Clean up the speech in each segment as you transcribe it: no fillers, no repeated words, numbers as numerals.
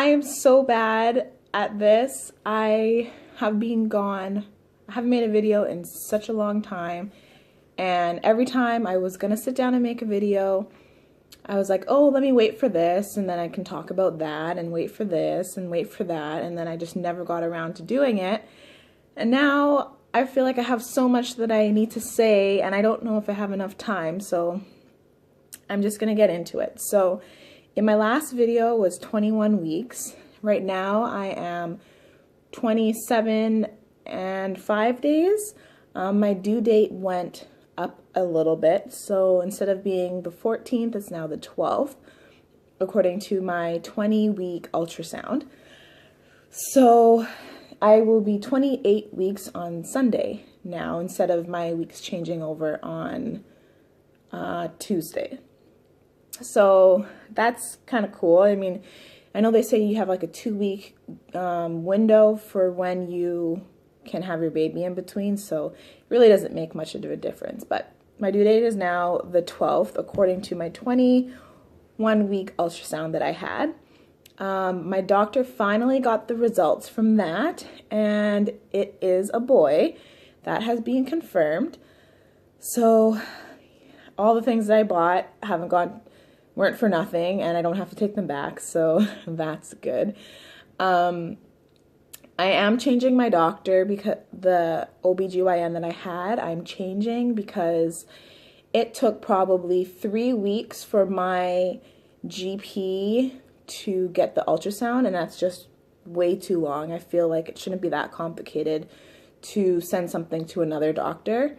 am so bad at this. I have been gone. I haven't made a video in such a long time. And every time I was going to sit down and make a video, I was like, oh, let me wait for this, and then I can talk about that, and wait for this, and wait for that, and then I just never got around to doing it. And now I feel like I have so much that I need to say, and I don't know if I have enough time, so I'm just going to get into it. So in my last video was 21 weeks. Right now I am 27 and 5 days. My due date went up a little bit, so instead of being the 14th, it's now the 12th, according to my 20-week ultrasound. So I will be 28 weeks on Sunday now, instead of my weeks changing over on Tuesday. So that's kind of cool. I mean, I know they say you have like a 2-week window for when you can have your baby in between, so it really doesn't make much of a difference. But my due date is now the 12th, according to my 21-week ultrasound that I had. My doctor finally got the results from that, and it is a boy. That has been confirmed. So all the things that I bought weren't for nothing, and I don't have to take them back, so that's good. I am changing my doctor, because the OBGYN that I had, I'm changing because it took probably 3 weeks for my GP to get the ultrasound, and that's just way too long. I feel like it shouldn't be that complicated to send something to another doctor.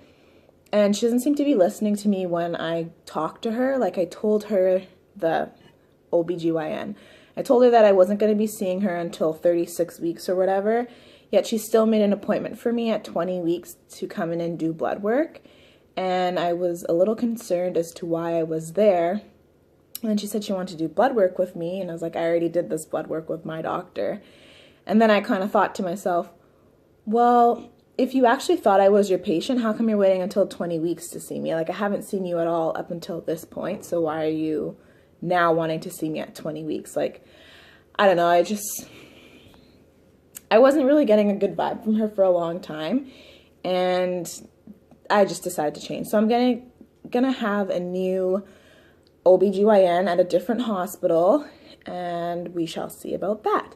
And she doesn't seem to be listening to me when I talk to her. Like, I told her, the OBGYN, I told her that I wasn't going to be seeing her until 36 weeks or whatever, yet she still made an appointment for me at 20 weeks to come in and do blood work. And I was a little concerned as to why I was there. And she said she wanted to do blood work with me, and I was like, I already did this blood work with my doctor. And then I kind of thought to myself, well, if you actually thought I was your patient, how come you're waiting until 20 weeks to see me? Like, I haven't seen you at all up until this point, so why are you now wanting to see me at 20 weeks? Like, I don't know, I wasn't really getting a good vibe from her for a long time, and I just decided to change. So I'm gonna have a new OBGYN at a different hospital, and we shall see about that.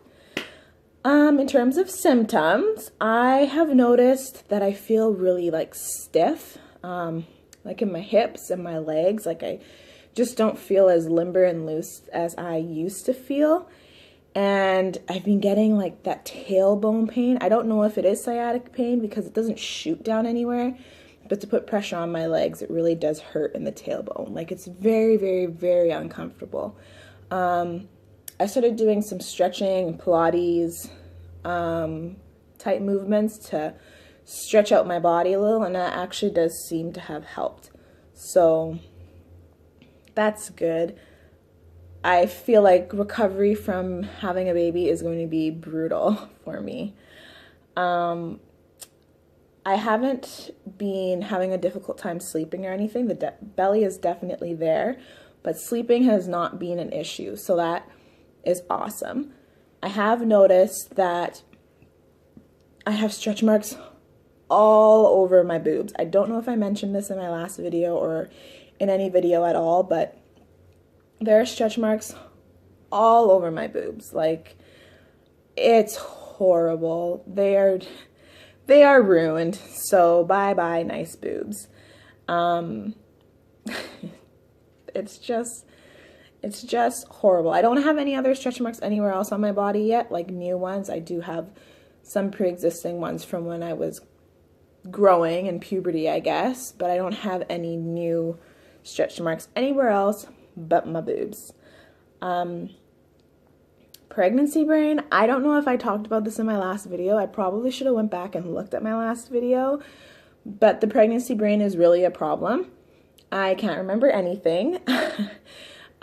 In terms of symptoms, I have noticed that I feel really like stiff, like in my hips and my legs. Like, I just don't feel as limber and loose as I used to feel. And I've been getting like that tailbone pain. I don't know if it is sciatic pain because it doesn't shoot down anywhere, but to put pressure on my legs, it really does hurt in the tailbone. Like, it's very, very, very uncomfortable. I started doing some stretching and Pilates type movements to stretch out my body a little, and that actually does seem to have helped. So that's good. I feel like recovery from having a baby is going to be brutal for me. I haven't been having a difficult time sleeping or anything. The belly is definitely there, but sleeping has not been an issue, so that is awesome. I have noticed that I have stretch marks all over my boobs. I don't know if I mentioned this in my last video or in any video at all, but there are stretch marks all over my boobs. Like, it's horrible. They are ruined. So bye-bye nice boobs. It's just horrible. I don't have any other stretch marks anywhere else on my body yet, like new ones. I do have some pre-existing ones from when I was growing in puberty, I guess, but I don't have any new stretch marks anywhere else but my boobs. Pregnancy brain, I don't know if I talked about this in my last video. I probably should have went back and looked at my last video, but the pregnancy brain is really a problem. I can't remember anything.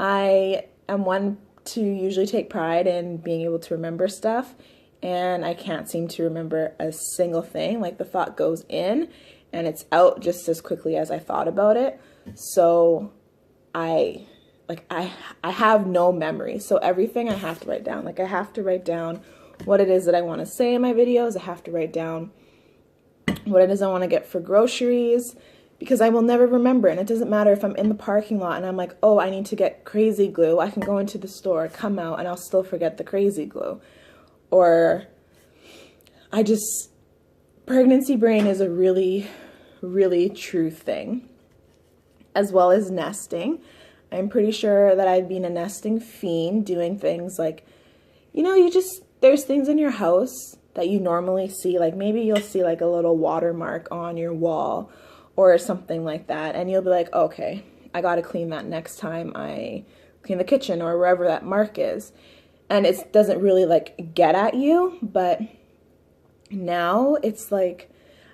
I am one to usually take pride in being able to remember stuff, and I can't seem to remember a single thing. Like, the thought goes in and it's out just as quickly as I thought about it. So I like I have no memory. So everything I have to write down. Like I have to write down what it is that I want to say in my videos. I have to write down what it is I want to get for groceries, because I will never remember. And it doesn't matter if I'm in the parking lot and I'm like, oh, I need to get crazy glue. I can go into the store, come out, and I'll still forget the crazy glue. Or pregnancy brain is a really, really true thing, as well as nesting. I'm pretty sure that I've been a nesting fiend, doing things like, you know, there's things in your house that you normally see, like maybe you'll see like a little watermark on your wall or something like that, and you'll be like, okay, I gotta clean that next time I clean the kitchen or wherever that mark is. And it doesn't really like get at you, but now it's like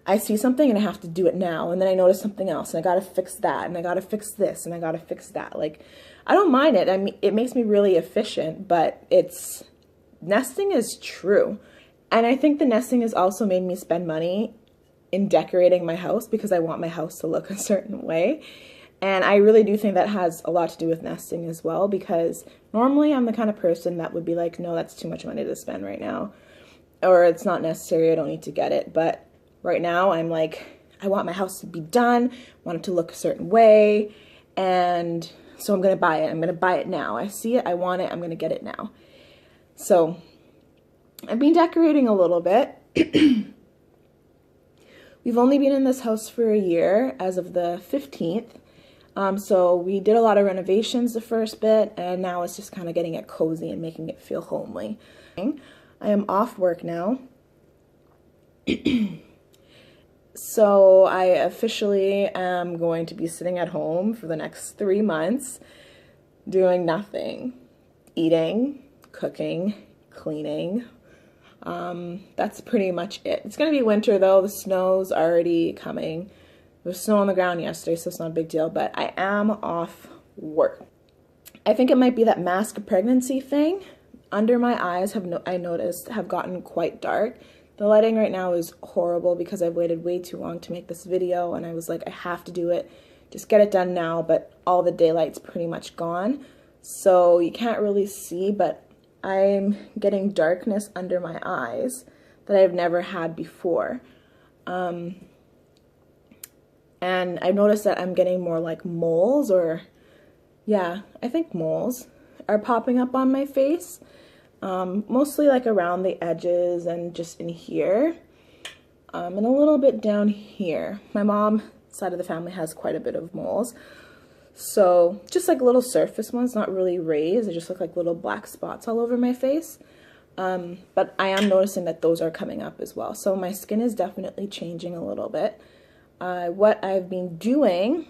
I see something and I have to do it now, and then I notice something else and I gotta fix that, and I gotta fix this, and I gotta fix that. Like, I don't mind it. I mean, it makes me really efficient, but nesting is true. And I think the nesting has also made me spend money in decorating my house, because I want my house to look a certain way. And I really do think that has a lot to do with nesting as well, because normally I'm the kind of person that would be like, no, that's too much money to spend right now, or it's not necessary, I don't need to get it. But right now I'm like, I want my house to be done, I want it to look a certain way, and so I'm gonna buy it. I'm gonna buy it now. I see it, I want it, I'm gonna get it now. So I've been decorating a little bit. We've only been in this house for a year as of the 15th. So we did a lot of renovations the first bit, and now it's just kind of getting it cozy and making it feel homely. I am off work now. So I officially am going to be sitting at home for the next 3 months, doing nothing, eating, cooking, cleaning. That's pretty much it. It's going to be winter though. The snow's already coming. There was snow on the ground yesterday, so it's not a big deal, but I am off work. I think it might be that mask pregnancy thing. Under my eyes, I noticed, have gotten quite dark. The lighting right now is horrible because I've waited way too long to make this video, and I was like, I have to do it. Just get it done now, but all the daylight's pretty much gone. So you can't really see, but I'm getting darkness under my eyes that I've never had before. And I've noticed that I'm getting more like moles, or yeah, I think moles are popping up on my face. Mostly like around the edges and just in here, and a little bit down here. My mom's side of the family has quite a bit of moles. So just like little surface ones, not really raised. They just look like little black spots all over my face. But I am noticing that those are coming up as well. So my skin is definitely changing a little bit. What I've been doing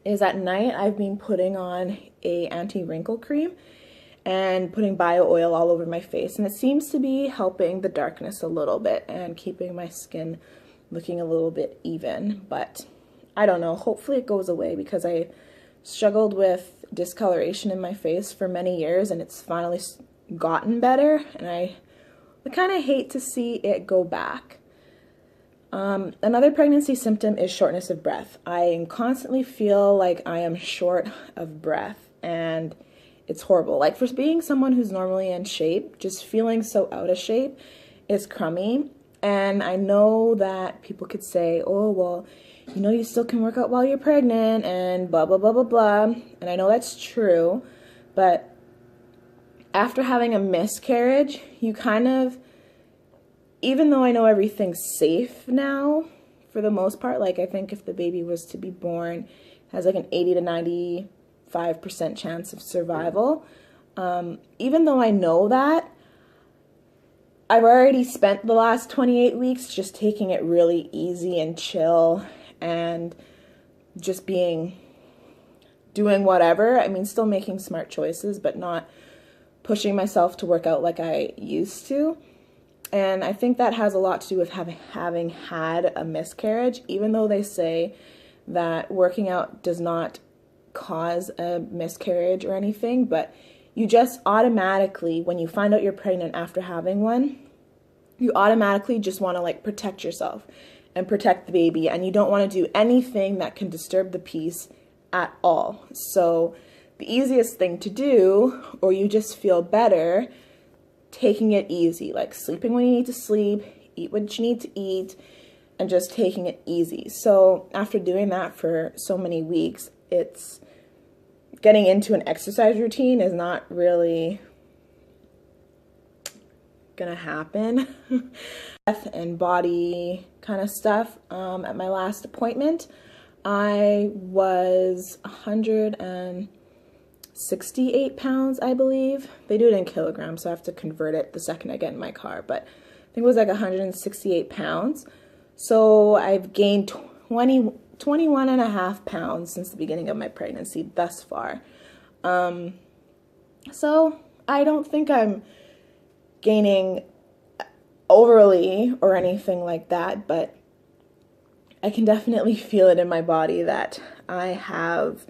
is at night I've been putting on a anti-wrinkle cream and putting bio oil all over my face. And it seems to be helping the darkness a little bit and keeping my skin looking a little bit even. But I don't know, hopefully it goes away, because I struggled with discoloration in my face for many years and it's finally gotten better, and I kind of hate to see it go back. Another pregnancy symptom is shortness of breath. I constantly feel like I am short of breath, and it's horrible. Like, for being someone who's normally in shape, just feeling so out of shape is crummy. And I know that people could say, oh, well, you know, you still can work out while you're pregnant and blah, blah, blah, blah, blah. And I know that's true, but after having a miscarriage, you kind of, even though I know everything's safe now, for the most part, like I think if the baby was to be born, it has like an 80 to 95% chance of survival. Even though I know that, I've already spent the last 28 weeks just taking it really easy and chill and just doing whatever. I mean, still making smart choices, but not pushing myself to work out like I used to. And I think that has a lot to do with having had a miscarriage, even though they say that working out does not cause a miscarriage or anything, but you just automatically, when you find out you're pregnant after having one, you automatically just want to like protect yourself and protect the baby, and you don't want to do anything that can disturb the peace at all. So the easiest thing to do, or you just feel better taking it easy, like sleeping when you need to sleep, eat what you need to eat, and just taking it easy. So after doing that for so many weeks, it's getting into an exercise routine is not really gonna happen. And body kind of stuff. At my last appointment, I was 168 pounds, I believe. They do it in kilograms, so I have to convert it the second I get in my car, but I think it was like 168 pounds. So I've gained 21 and a half pounds since the beginning of my pregnancy thus far. So I don't think I'm gaining overly or anything like that, but I can definitely feel it in my body that I have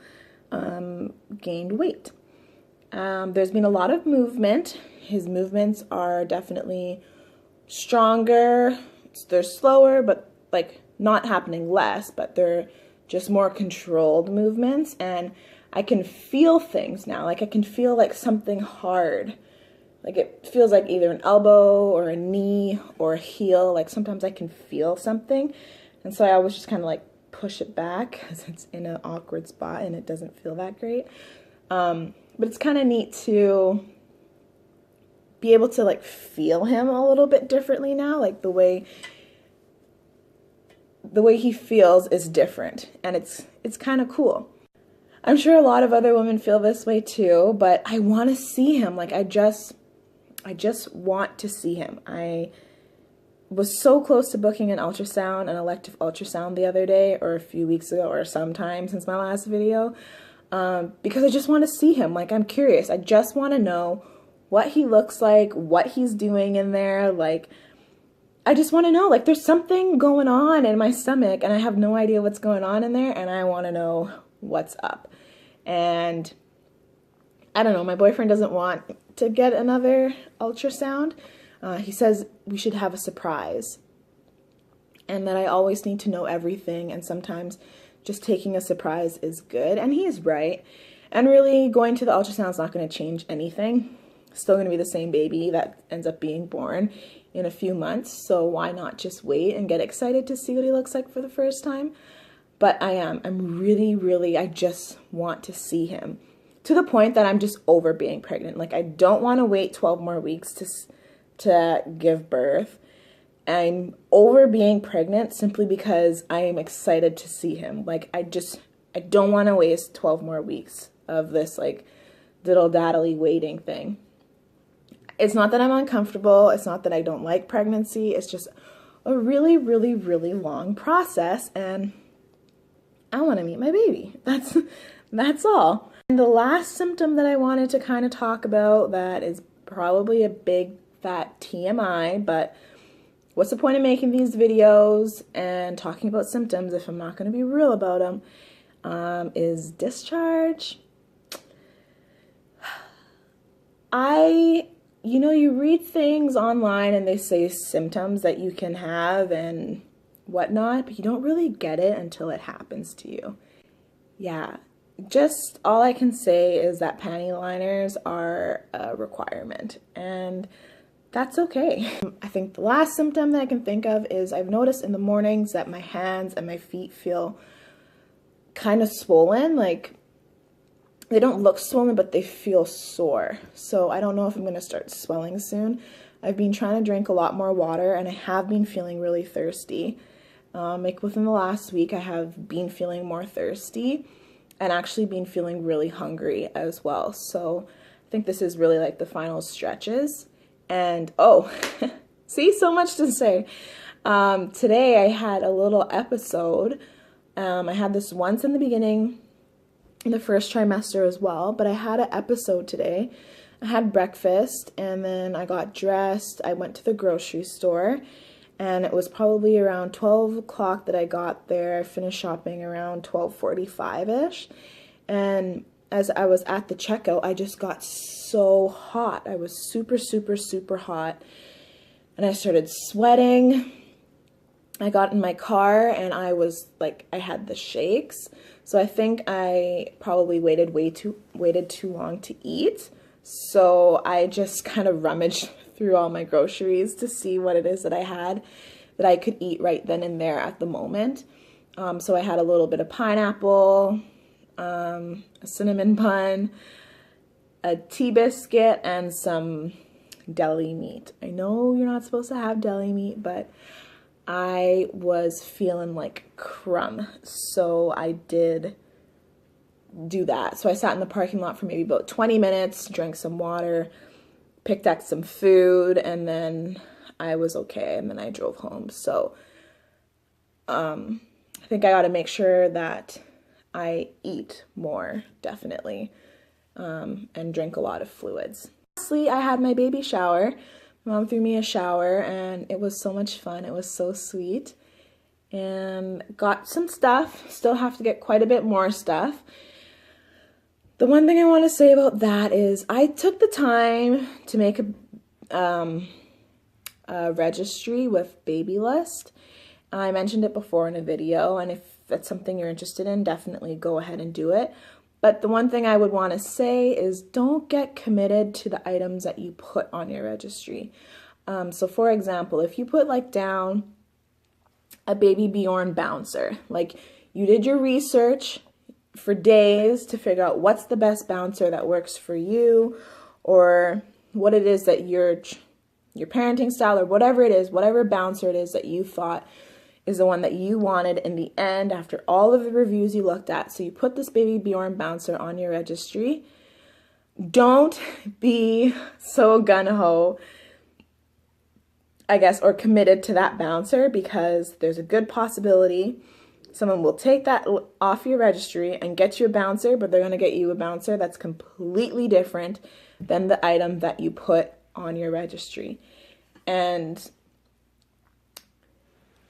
gained weight. There's been a lot of movement. His movements are definitely stronger. They're slower, but like not happening less, but they're just more controlled movements. And I can feel things now. Like I can feel like something hard. Like it feels like either an elbow or a knee or a heel. Like sometimes I can feel something. And so I always just kind of like push it back because it's in an awkward spot and it doesn't feel that great. But it's kind of neat to be able to like feel him a little bit differently now. Like the way he feels is different, and it's kind of cool. I'm sure a lot of other women feel this way too, but I want to see him. Like I just want to see him. I was so close to booking an ultrasound, an elective ultrasound the other day, or a few weeks ago, or sometime since my last video, because I just want to see him. Like I'm curious. I just want to know what he looks like, what he's doing in there. Like I just want to know. Like there's something going on in my stomach, and I have no idea what's going on in there, and I want to know what's up. And I don't know, my boyfriend doesn't want to get another ultrasound. He says we should have a surprise, and that I always need to know everything, and sometimes just taking a surprise is good, and he is right. And really, going to the ultrasound is not going to change anything. Still going to be the same baby that ends up being born in a few months, so why not just wait and get excited to see what he looks like for the first time? But I'm really, I just want to see him, to the point that I'm just over being pregnant. Like I don't want to wait 12 more weeks to give birth. I'm over being pregnant simply because I am excited to see him. Like I don't want to waste 12 more weeks of this like diddle-daddly waiting thing. It's not that I'm uncomfortable. It's not that I don't like pregnancy. It's just a really long process, and I want to meet my baby. That's all. And the last symptom that I wanted to kind of talk about, that is probably a big fat TMI, but what's the point of making these videos and talking about symptoms if I'm not going to be real about them, is discharge. You know, you read things online and they say symptoms that you can have and whatnot, but you don't really get it until it happens to you. Yeah, just all I can say is that panty liners are a requirement, and that's okay. I think the last symptom that I can think of is I've noticed in the mornings that my hands and my feet feel kind of swollen. Like they don't look swollen, but they feel sore. So I don't know if I'm going to start swelling soon. I've been trying to drink a lot more water, and I have been feeling really thirsty. Like within the last week, I have been feeling more thirsty and actually been feeling really hungry as well. So I think this is really like the final stretches. And oh, see, so much to say. Today I had a little episode. I had this once in the beginning, in the first trimester as well, but I had an episode today. I had breakfast, and then I got dressed. I went to the grocery store, and it was probably around 12 o'clock that I got there. I finished shopping around 12:45-ish, and as I was at the checkout, I just got so hot. I was super hot, and I started sweating. I got in my car, and I was like, I had the shakes. So I think I probably waited too long to eat. So I just kind of rummaged through all my groceries to see what it is that I had that I could eat right then and there at the moment. So I had a little bit of pineapple, a cinnamon bun, a tea biscuit, and some deli meat. I know you're not supposed to have deli meat, but I was feeling like crumb, so I did do that. So I sat in the parking lot for maybe about 20 minutes, drank some water, picked up some food, and then I was okay, and then I drove home. So I think I got to make sure that I eat more, definitely, and drink a lot of fluids. Lastly, I had my baby shower. Mom threw me a shower, and it was so much fun. It was so sweet. And got some stuff. Still have to get quite a bit more stuff. The one thing I want to say about that is I took the time to make a registry with Baby List. I mentioned it before in a video, and if that's something you're interested in, definitely go ahead and do it. But the one thing I would want to say is don't get committed to the items that you put on your registry. So for example, if you put like down a Baby Bjorn bouncer, like you did your research for days to figure out what's the best bouncer that works for you, or what it is that your parenting style, or whatever it is, whatever bouncer it is that you thought is the one that you wanted in the end after all of the reviews you looked at. So you put this Baby Bjorn bouncer on your registry. Don't be so gung-ho, I guess, or committed to that bouncer, because there's a good possibility someone will take that off your registry and get you a bouncer, but they're going to get you a bouncer that's completely different than the item that you put on your registry. And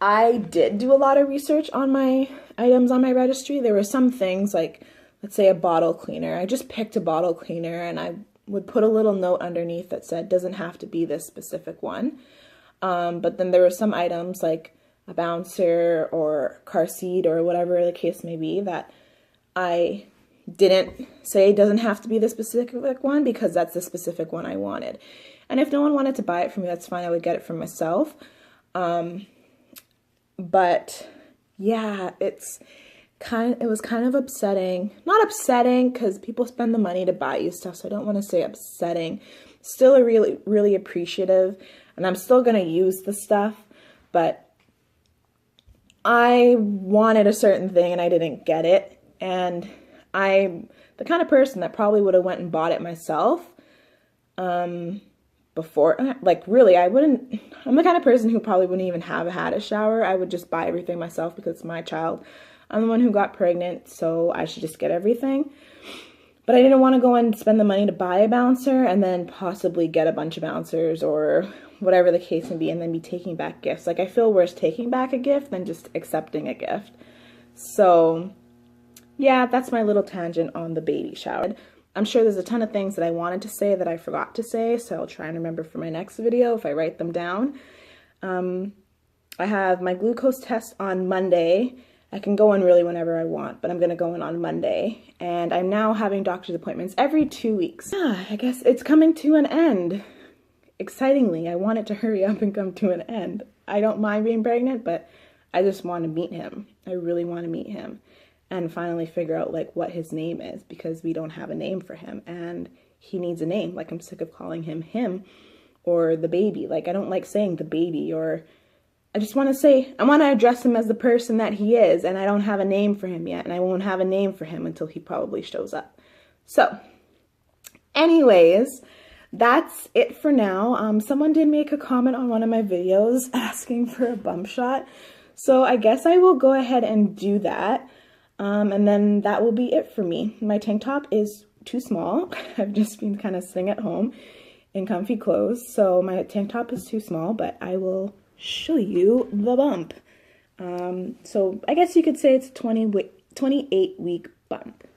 I did do a lot of research on my items on my registry. There were some things like, let's say a bottle cleaner. I just picked a bottle cleaner, and I would put a little note underneath that said, doesn't have to be this specific one. But then there were some items like a bouncer or car seat or whatever the case may be that I didn't say doesn't have to be the specific one, because that's the specific one I wanted. And if no one wanted to buy it from me, that's fine. I would get it for myself. But yeah, it was kind of upsetting. Not upsetting, because people spend the money to buy you stuff, so I don't want to say upsetting. Still a really, really appreciative, and I'm still going to use the stuff, but I wanted a certain thing and I didn't get it. And I'm the kind of person that probably would have went and bought it myself before. Like, really, I'm the kind of person who probably wouldn't even have had a shower. I would just buy everything myself because it's my child. I'm the one who got pregnant, so I should just get everything. But I didn't want to go and spend the money to buy a bouncer and then possibly get a bunch of bouncers or whatever the case may be, and then be taking back gifts. Like, I feel worse taking back a gift than just accepting a gift. So yeah, that's my little tangent on the baby shower. I'm sure there's a ton of things that I wanted to say that I forgot to say, so I'll try and remember for my next video if I write them down. I have my glucose test on Monday. I can go in really whenever I want, but I'm going to go in on Monday. And I'm now having doctor's appointments every 2 weeks. Yeah, I guess it's coming to an end. Excitingly, I want it to hurry up and come to an end. I don't mind being pregnant, but I just want to meet him. I really want to meet him and finally figure out like what his name is, because we don't have a name for him and he needs a name. Like, I'm sick of calling him or the baby. Like, I don't like saying the baby, or I just want to say, I want to address him as the person that he is, and I don't have a name for him yet, and I won't have a name for him until he probably shows up. So anyways, that's it for now. Someone did make a comment on one of my videos asking for a bump shot, so I guess I will go ahead and do that, and then that will be it for me. My tank top is too small. I've just been kind of sitting at home in comfy clothes, so my tank top is too small, but I will show you the bump. So I guess you could say it's a 28-week bump.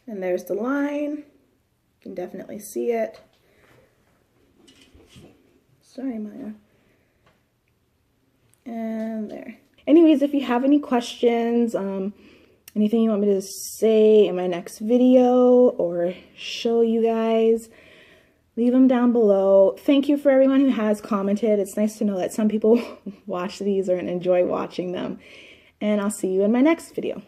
And there's the line. You can definitely see it. Sorry, Maya. And there. Anyways, if you have any questions, anything you want me to say in my next video or show you guys, leave them down below. Thank you for everyone who has commented. It's nice to know that some people watch these or enjoy watching them. And I'll see you in my next video.